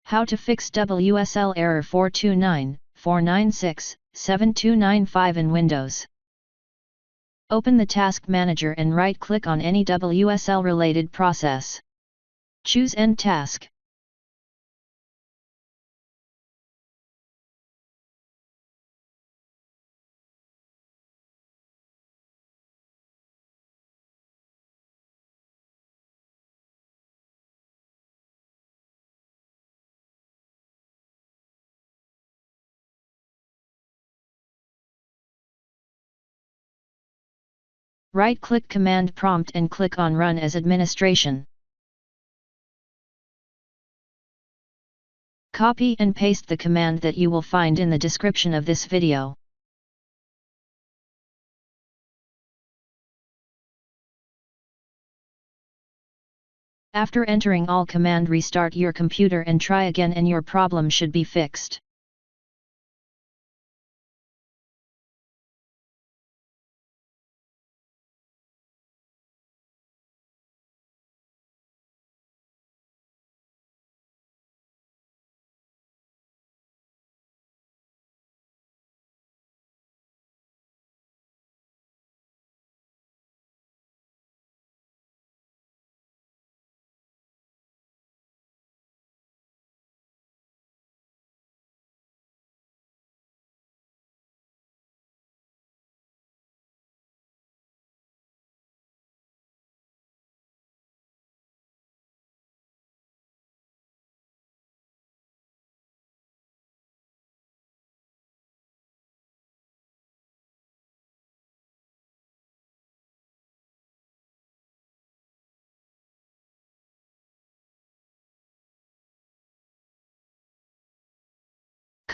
How to fix WSL error 429-496-7295 in Windows. Open the Task Manager and right-click on any WSL-related process. Choose End Task. Right-click Command Prompt and click on Run as Administration. Copy and paste the command that you will find in the description of this video. After entering all command, restart your computer and try again and your problem should be fixed.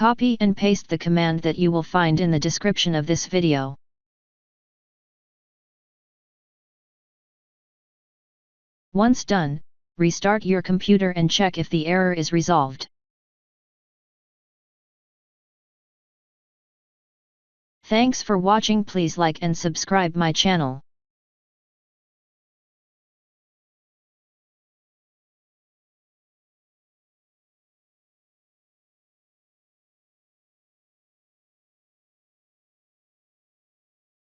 Copy and paste the command that you will find in the description of this video. Once done, restart your computer and check if the error is resolved. Thanks for watching. Please like and subscribe my channel.